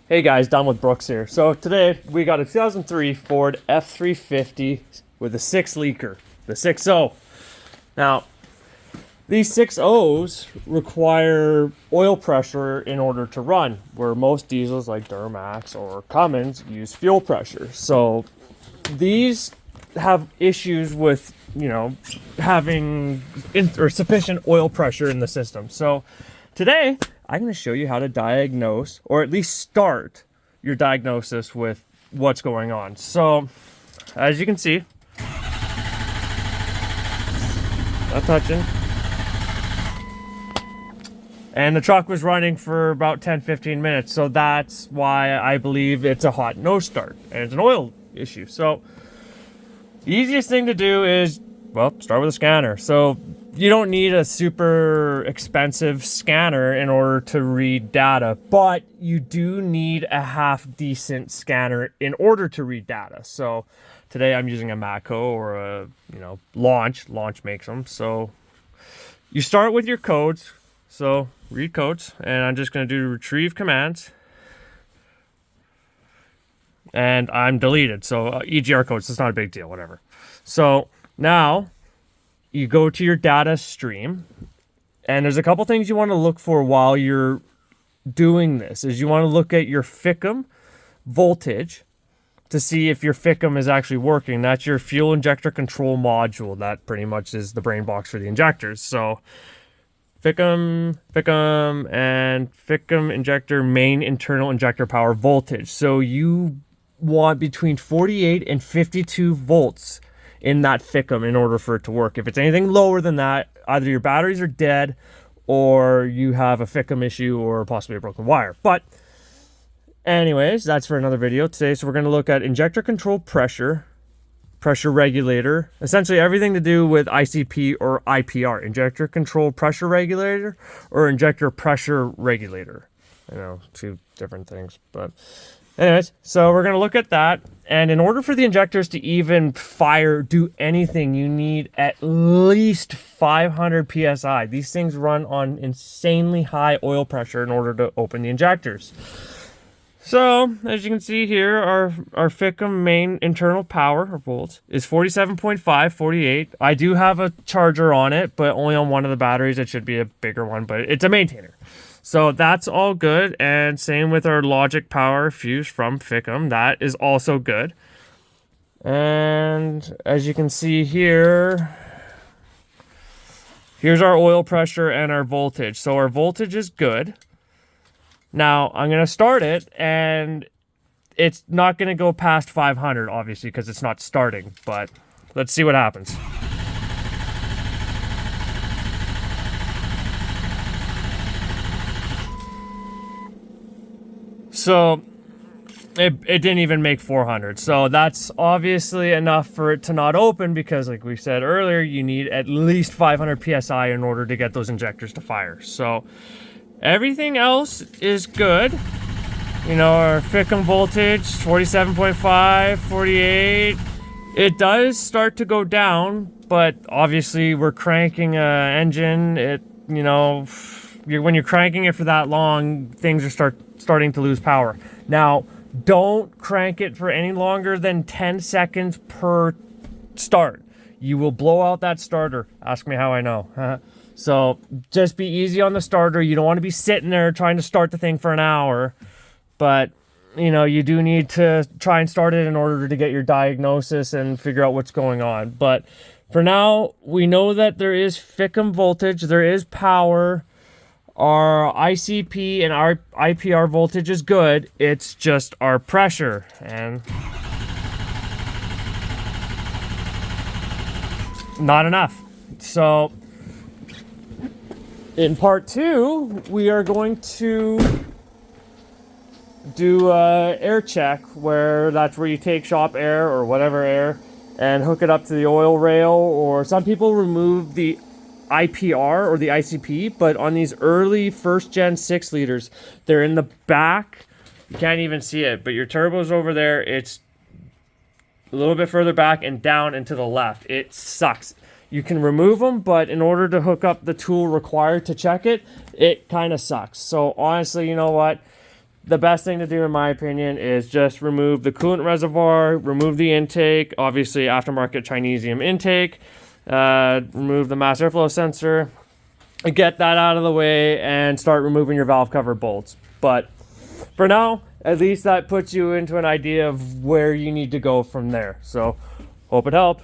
Hey guys, Don with Brooks here. So today we got a 2003 Ford F350 with a 6 leaker, the 6.0. Now, these 6.0s require oil pressure in order to run, where most diesels like Duramax or Cummins use fuel pressure. So these have issues with, having sufficient oil pressure in the system. So today I'm going to show you how to diagnose, or at least start your diagnosis with what's going on. So, as you can see, not touching. And the truck was running for about 10-15 minutes. So that's why I believe it's a hot nose start. And it's an oil issue. So, the easiest thing to do is, start with a scanner. So, you don't need a super expensive scanner in order to read data, but you do need a half decent scanner in order to read data. So today I'm using a Matco or a, Launch. Launch makes them. So you start with your codes. So read codes, and I'm just going to do retrieve commands. And I'm deleted. So EGR codes, it's not a big deal, whatever. So now you go to your data stream, and there's a couple things you want to look for while you're doing this. Is you want to look at your FICM voltage to see if your FICM is actually working. That's your fuel injector control module. That pretty much is the brain box for the injectors. So FICM, and FICM injector main internal injector power voltage. So you want between 48 and 52 volts in that FICM in order for it to work. If it's anything lower than that, either your batteries are dead or you have a FICM issue or possibly a broken wire. But anyways, that's for another video today. So we're going to look at injector control pressure, pressure regulator, essentially everything to do with ICP or IPR, injector control pressure regulator or injector pressure regulator. Two different things, but anyways, so we're going to look at that. And in order for the injectors to even do anything, you need at least 500 PSI. These things run on insanely high oil pressure in order to open the injectors. So, as you can see here, our FICM main internal power, or volts, is 47.5, 48. I do have a charger on it, but only on one of the batteries. It should be a bigger one, but it's a maintainer. So that's all good, and same with our logic power fuse from FICM. That is also good. And as you can see here, here's our oil pressure and our voltage. So our voltage is good. Now I'm going to start it, and it's not going to go past 500, obviously, because it's not starting. But let's see what happens. So it didn't even make 400. So that's obviously enough for it to not open, because like we said earlier, you need at least 500 PSI in order to get those injectors to fire. So everything else is good. Our FICM voltage, 47.5, 48. It does start to go down, but obviously we're cranking an engine. When you're cranking it for that long, things are starting to lose power. Now, don't crank it for any longer than 10 seconds per start. You will blow out that starter. Ask me how I know. So just be easy on the starter. You don't want to be sitting there trying to start the thing for an hour. But, you do need to try and start it in order to get your diagnosis and figure out what's going on. But for now, we know that there is FICM voltage. There is power. Our ICP and our IPR voltage is good. It's just our pressure. And not enough. So in part 2, we are going to do a air check, where that's where you take shop air or whatever air and hook it up to the oil rail, or some people remove the IPR or the ICP, but on these early first gen 6 liters, they're in the back. You can't even see it, but your turbo's over there. It's a little bit further back and down and to the left. It sucks. You can remove them, but in order to hook up the tool required to check it, it kind of sucks. So honestly, you know what? the best thing to do, in my opinion, is just remove the coolant reservoir, remove the intake, obviously aftermarket Chinesium intake, remove the mass airflow sensor, get that out of the way, and start removing your valve cover bolts. But for now, at least that puts you into an idea of where you need to go from there. So, hope it helped.